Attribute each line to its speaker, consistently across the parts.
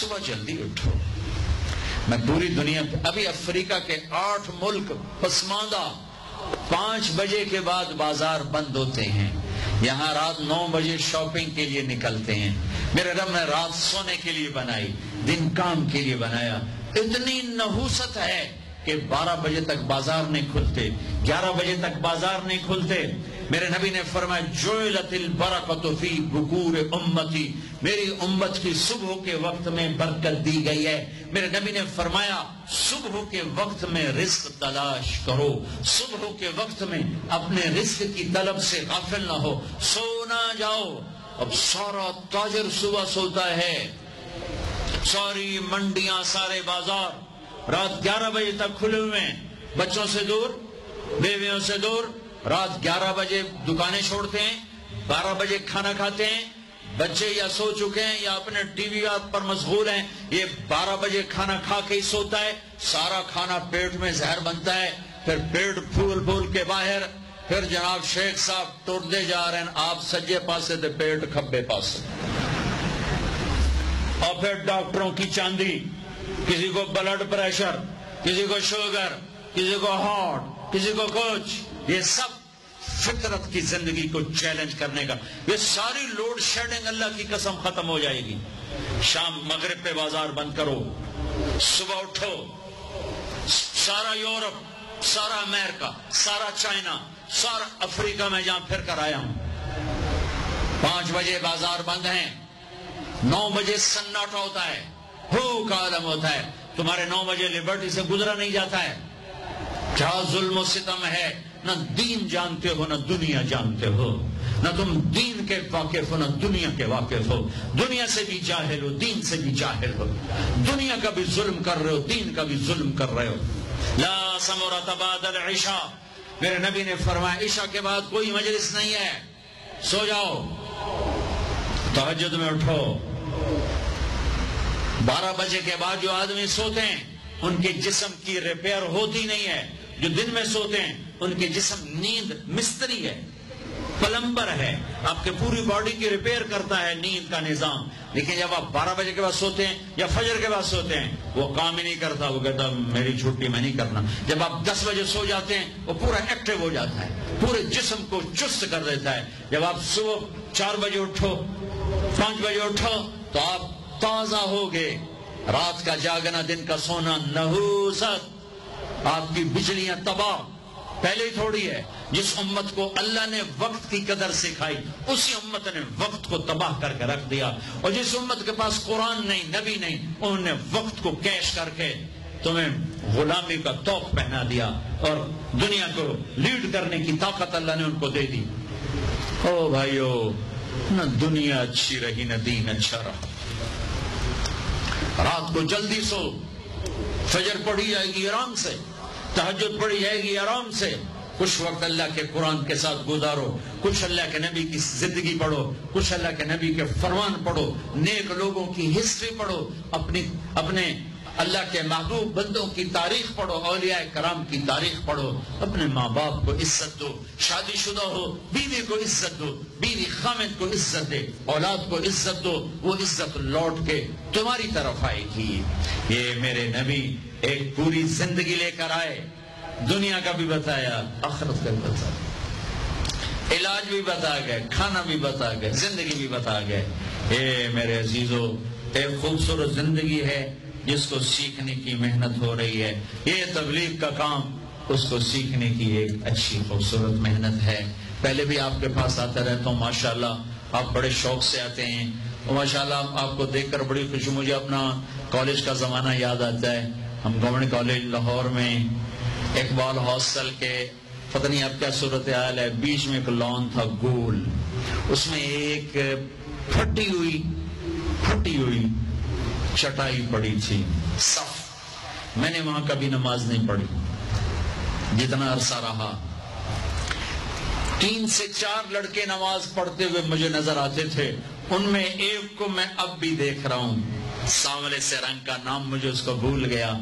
Speaker 1: صبح جلدی اٹھو. میں پوری دنیا پہ ابھی افریقہ کے 8 ملک پسماندہ 5 بجے کے بعد بازار بند ہوتے ہیں. یہاں رات 9 بجے شاپنگ کے لیے نکلتے ہیں. میرے رب نے رات سونے کے لیے بنائی, دن کام کے لیے بنایا. اتنی نحوست ہے کہ 12 بجے تک بازار نہیں کھلتے, 11 بجے تک بازار نہیں کھلتے. میرے نبی نے فرمایا جعلت البرکۃ فی بکور امتی, میری امت کی صبح کے وقت میں برکت دی گئی ہے. میرے نبی نے فرمایا صبح کے وقت میں رزق تلاش کرو, صبح کے وقت میں اپنے رزق کی طلب سے غافل نہ ہو, سو نہ جاؤ. اب سارا تاجر صبح سوتا ہے, ساری منڈیاں, سارے بازار رات 11 بجے تک کھلے ہوئے ہیں, بچوں سے دور, بیویوں سے دور. رات 11 بجے دکانیں چھوڑتے ہیں, 12 بجے کھانا کھاتے ہیں. بچے یا سو چکے ہیں یا اپنے ٹی وی پر مشغول ہیں. یہ 12 بجے کھانا کھا کے ہی سوتا ہے. سارا کھانا پیٹ میں زہر بنتا ہے, پھر پیٹ پھول پھول کے باہر. پھر جناب شیخ صاحب ٹرتے جا رہے ہیں, آپ سجے پاسے تے پیٹ کھبے پاسے. اور پھر ڈاکٹروں کی چاندی, کسی کو بلڈ پریشر, کسی کو شوگر, کسی کو ہارٹ, کسی کو کچھ. یہ سب فطرت کی زندگی کو چیلنج کرنے کا. یہ ساری لوڈ شیڈنگ اللہ کی قسم ختم ہو جائے گی. شام مغرب پہ بازار بند کرو, صبح اٹھو. سارا یورپ, سارا امریکہ, سارا چائنا, سارا افریقہ میں جہاں پھر کر آیا ہوں, 5 بجے بازار بند ہیں, 9 بجے سناٹا ہوتا ہے, ہو کا عالم ہوتا ہے. تمہارے 9 بجے لبرٹی سے گزرا نہیں جاتا ہے. کیا ظلم و ستم ہے. نہ دین جانتے ہو, نہ دنیا جانتے ہو. نہ تم دین کے واقف ہو, نہ دنیا کے واقف ہو. دنیا سے بھی جاہل ہو, دین سے بھی جاہل ہو. دنیا کا بھی ظلم کر رہے ہو, دین کا بھی ظلم کر رہے ہو. لا سمرۃ بعد العشاء, میرے نبی نے فرمایا عشاء کے بعد کوئی مجلس نہیں ہے, سو جاؤ. تہجد میں اٹھو. 12 بجے کے بعد جو آدمی سوتے ہیں ان کے جسم کی ریپیئر ہوتی نہیں ہے. جو دن میں سوتے ہیں ان کے جسم نیند مستری ہے, پلمبر ہے, آپ کے پوری باڈی کی ریپیئر کرتا ہے نیند کا نظام. لیکن جب آپ 12 بجے کے بعد سوتے ہیں یا فجر کے بعد سوتے ہیں, وہ کام ہی نہیں کرتا. وہ کہتا میری چھٹی میں نہیں کرنا. جب آپ 10 بجے سو جاتے ہیں وہ پورا ایکٹیو ہو جاتا ہے, پورے جسم کو چست کر دیتا ہے. جب آپ صبح 4 بجے اٹھو, 5 بجے اٹھو تو آپ تازہ ہوگے. رات کا جاگنا, دن کا سونا نحوست. آپ کی بجلیاں تباہ پہلے ہی تھوڑی ہے. جس امت کو اللہ نے وقت کی قدر سکھائی اسی امت نے وقت کو تباہ کر کے رکھ دیا. اور جس امت کے پاس قرآن نہیں, نبی نہیں, انہوں نے وقت کو کیش کر کے تمہیں غلامی کا توق پہنا دیا اور دنیا کو لیڈ کرنے کی طاقت اللہ نے ان کو دے دی. او بھائیو, نہ دنیا اچھی رہی نہ دین اچھا رہا. رات کو جلدی سو, فجر پڑھی جائے گی آرام سے, تہجد پڑھی جائے گی آرام سے. کچھ وقت اللہ کے قرآن کے ساتھ گزارو, کچھ اللہ کے نبی کی زندگی پڑھو, کچھ اللہ کے نبی کے فرمان پڑھو, نیک لوگوں کی ہسٹری پڑھو, اپنے اللہ کے محبوب بندوں کی تاریخ پڑھو, اولیاء کرام کی تاریخ پڑھو. اپنے ماں باپ کو عزت دو, شادی شدہ ہو بیوی کو عزت دو, بیوی خامد کو عزت دے, اولاد کو عزت دو, وہ عزت لوٹ کے تمہاری طرف آئے گی. یہ میرے نبی ایک پوری زندگی لے کر آئے, دنیا کا بھی بتایا, آخرت کا بھی بتایا, علاج بھی بتا گئے, کھانا بھی بتا گئے, زندگی بھی بتا گئے. اے میرے عزیزو, ایک خوبصورت زندگی ہے جس کو سیکھنے کی محنت ہو رہی ہے. یہ تبلیغ کا کام, اس کو سیکھنے کی ایک اچھی خوبصورت محنت ہے. پہلے بھی آپ کے پاس آتا رہتا ہوں, ماشاءاللہ آپ بڑے شوق سے آتے ہیں. ماشاءاللہ آپ کو دیکھ کر بڑی خوشی. مجھے اپنا کالج کا زمانہ یاد آتا ہے. ہم گورنمنٹ کالج لاہور میں اقبال ہاسٹل کے, پتہ نہیں اب کیا صورتحال ہے, بیچ میں ایک لان تھا گول, اس میں ایک پھٹی ہوئی چٹائی پڑی تھی, صف. میں نے وہاں کبھی نماز نہیں پڑھی, جتنا عرصہ رہا. 3 سے 4 لڑکے نماز پڑھتے ہوئے مجھے نظر آتے تھے. ان میں ایک کو میں اب بھی دیکھ رہا ہوں, سانولے سے رنگ کا, نام مجھے اس کو بھول گیا.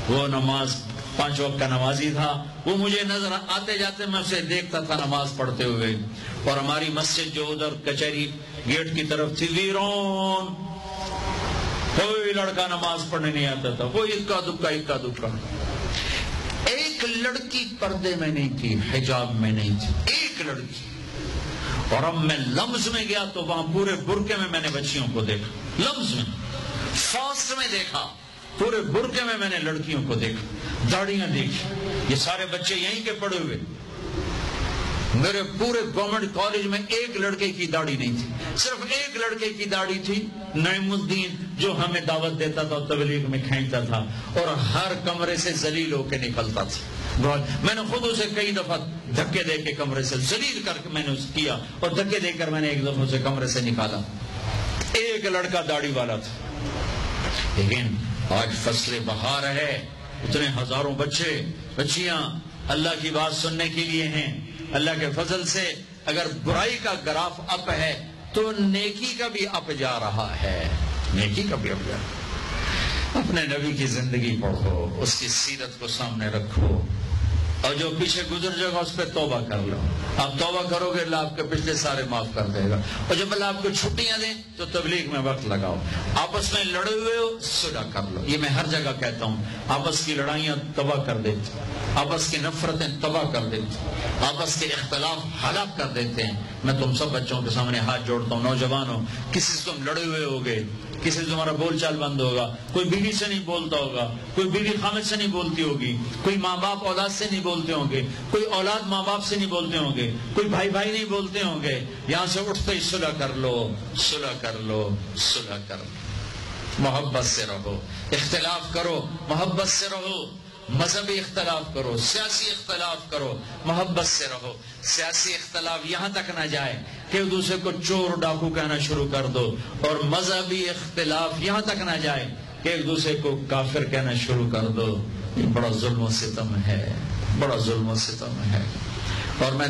Speaker 1: وہ نماز 5 وقت کا نمازی تھا. وہ مجھے نظر آتے جاتے میں اسے دیکھتا تھا نماز پڑھتے ہوئے. اور ہماری مسجد جو ادھر کچہری گیٹ کی طرف تھی, ویرون کوئی لڑکا نماز پڑھنے نہیں آتا تھا، کوئی اکا دکا. ایک لڑکی پردے میں نہیں تھی، حجاب میں نہیں تھی، ایک لڑکی. اور اب میں لمز میں گیا تو وہاں پورے برقعے میں میں نے بچیوں کو دیکھا، لمز میں، فاسٹ میں دیکھا، پورے برقعے میں میں نے لڑکیوں کو دیکھا، داڑیاں دیکھی. یہ سارے بچے یہیں کے پڑے ہوئے. میرے پورے گورنمنٹ کالج میں ایک لڑکے کی داڑھی نہیں تھی، صرف ایک لڑکے کی داڑھی تھی، نعیم الدین، جو ہمیں دعوت دیتا تھا، تبلیغ میں کھینچتا تھا اور ہر کمرے سے ذلیل ہو کے نکلتا تھا. میں نے خود اسے کئی دفعہ دھکے دے کے کمرے سے ذلیل کر کے میں نے کیا، اور دھکے دے کر میں نے ایک دفعہ اسے کمرے سے نکالا. ایک لڑکا داڑھی والا تھا. لیکن آج فصل بہار ہے، اتنے ہزاروں بچے بچیاں اللہ کی بات سننے کے لیے ہیں. اللہ کے فضل سے اگر برائی کا گراف اپ ہے تو نیکی کا بھی اپ جا رہا ہے، نیکی کا بھی اپ جا رہا ہے. اپنے نبی کی زندگی پڑھو، اس کی سیرت کو سامنے رکھو، اور جو پیچھے گزر جائے گا اس پہ توبہ کر لو. آپ توبہ کرو گے، اللہ آپ کے پچھلے سارے معاف کر دے گا. اور جب اللہ آپ کو چھٹیاں دیں تو تبلیغ میں وقت لگاؤ. آپس میں لڑے ہوئے ہو، صلح کر لو. یہ میں ہر جگہ کہتا ہوں، آپس کی لڑائیاں تباہ کر دیتی، آپس کی نفرتیں تباہ کر دیتی، آپس کے اختلاف ہلاک کر دیتے ہیں. میں تم سب بچوں کے سامنے ہاتھ جوڑتا ہوں، نوجوانوں، کسی سے تم لڑے ہوئے ہوگے، کسی سے تمہارا بول چال بند ہوگا، کوئی بیوی سے نہیں بولتا ہوگا، کوئی بیوی خامد سے نہیں بولتی ہوگی، کوئی ماں باپ اولاد سے نہیں بولتے ہوں گے، کوئی اولاد ماں باپ سے نہیں بولتے ہوں گے، کوئی بھائی بھائی نہیں بولتے ہوں گے، یہاں سے اٹھتے ہی صلح کر لو، صلح کر لو، صلح کر لو. محبت سے رہو، اختلاف کرو، محبت سے رہو. مذہبی اختلاف کرو، سیاسی اختلاف کرو، محبت سے رہو. سیاسی اختلاف یہاں تک نہ جائے کہ ایک دوسرے کو چور ڈاکو کہنا شروع کر دو، اور مذہبی اختلاف یہاں تک نہ جائے کہ ایک دوسرے کو کافر کہنا شروع کر دو. یہ بڑا ظلم و ستم ہے، بڑا ظلم و ستم ہے. اور میں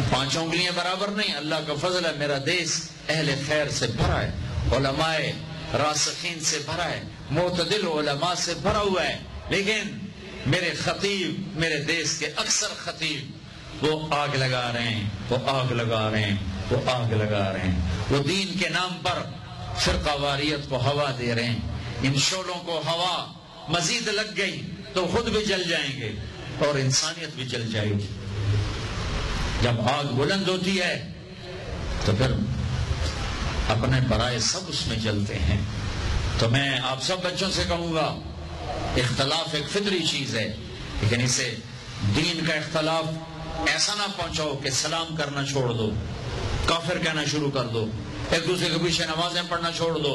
Speaker 1: 5 انگلیاں برابر نہیں، اللہ کا فضل ہے، میرا دیس اہل خیر سے بھرا ہے، علماء راسخین سے بھرا ہے، معتدل علماء سے بھرا ہوا ہے. لیکن میرے خطیب، میرے دیس کے اکثر خطیب، وہ آگ لگا رہے ہیں، وہ آگ لگا رہے ہیں، وہ آگ لگا رہے ہیں. وہ دین کے نام پر فرقہ واریت کو ہوا دے رہے ہیں. ان شعلوں کو ہوا مزید لگ گئی تو خود بھی جل جائیں گے اور انسانیت بھی جل جائے گی. جب آگ بلند ہوتی ہے تو پھر اپنے برائے سب اس میں جلتے ہیں. تو میں آپ سب بچوں سے کہوں گا، اختلاف ایک فطری چیز ہے، لیکن اسے دین کا اختلاف ایسا نہ پہنچاؤ کہ سلام کرنا چھوڑ دو، کافر کہنا شروع کر دو، ایک دوسرے کے پیچھے نمازیں پڑھنا چھوڑ دو،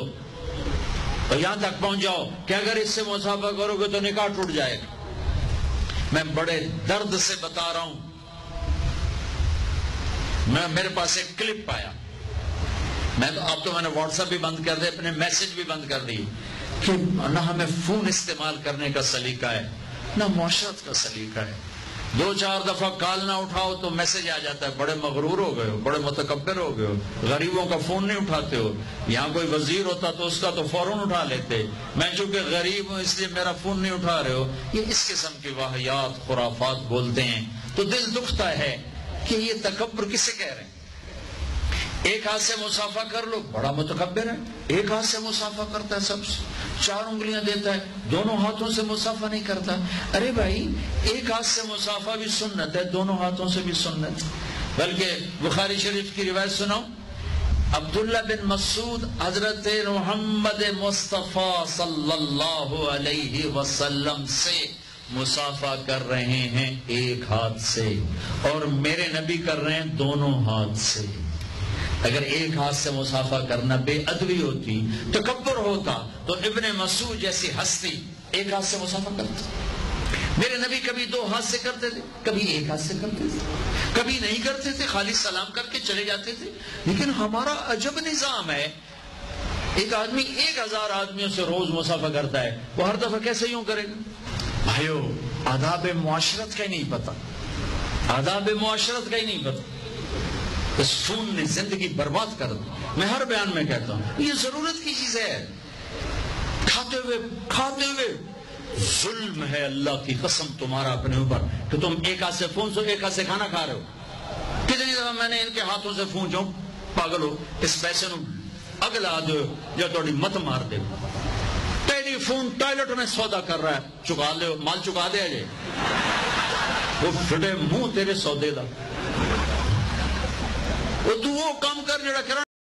Speaker 1: اور یہاں تک پہنچ جاؤ کہ اگر اس سے مصافحہ کرو گے تو نکاح ٹوٹ جائے گا. میں بڑے درد سے بتا رہا ہوں، میرے پاس ایک کلپ آیا، اب تو میں نے واٹس ایپ بھی بند کر دیا، اپنے میسج بھی بند کر دی، کہ نہ ہمیں فون استعمال کرنے کا سلیقہ ہے، نہ معاشرت کا سلیقہ ہے. 2-4 دفعہ کال نہ اٹھاؤ تو میسج آ جاتا ہے، بڑے مغرور ہو گئے ہو، بڑے متکبر ہو گئے ہو، غریبوں کا فون نہیں اٹھاتے ہو. یہاں کوئی وزیر ہوتا تو اس کا تو فوراً اٹھا لیتے، میں چونکہ غریب ہوں اس لیے میرا فون نہیں اٹھا رہے ہو. یہ اس قسم کی واہیات خرافات بولتے ہیں تو دل دکھتا ہے کہ یہ تکبر کسے کہہ رہے ہیں. ایک ہاتھ سے مصافحہ کر لو، بڑا متکبر ہے. ایک ہاتھ سے مصافحہ کرتا ہے، سب 4 انگلیاں دیتا ہے، دونوں ہاتھوں سے مصافحہ نہیں کرتا. ارے بھائی، ایک ہاتھ سے مصافحہ بھی سنت ہے، دونوں ہاتھوں سے بھی سنت. بلکہ بخاری شریف کی روایت سناؤ، عبداللہ بن مسعود حضرت محمد مصطفیٰ صلی اللہ علیہ وسلم سے مصافحہ کر رہے ہیں ایک ہاتھ سے، اور میرے نبی کر رہے ہیں دونوں ہاتھ سے. اگر ایک ہاتھ سے مصافحہ کرنا بے ادبی ہوتی، تکبر ہوتا، تو ابن مسعود جیسی ہستی ایک ہاتھ سے مصافحہ کرتا. میرے نبی کبھی 2 ہاتھ سے کرتے تھے، کبھی ایک ہاتھ سے کرتے تھے، کبھی نہیں کرتے تھے، خالی سلام کر کے چلے جاتے تھے. لیکن ہمارا عجب نظام ہے، ایک آدمی 1000 آدمیوں سے روز مصافحہ کرتا ہے، وہ ہر دفعہ کیسے یوں کرے گا؟ بھائیو، آداب معاشرت کا ہی نہیں پتا، آداب معاشرت کا ہی نہیں پتا. اس فون نے زندگی برباد کر دی. میں ہر بیان میں کہتا ہوں یہ ضرورت کی چیز ہے. کھاتے ہوئے ظلم ہے اللہ کی قسم تمہارا اپنے اوپر کہ تم ایک ہاتھ سے فون سو، ایک ہاتھ سے کھانا کھا رہے ہو. کتنی دفعہ میں نے ان کے ہاتھوں سے فون چاہوں، پاگل ہو، اس پیسے نو اگلا دو یا تھوڑی مت مار دے. فون ٹوائلٹ میں سودا کر رہا ہے، چکا لے، مال چکا دے جے، وہ پھٹے منہ تیرے سودے دا، وہ تو وہ کام کر جڑا کرا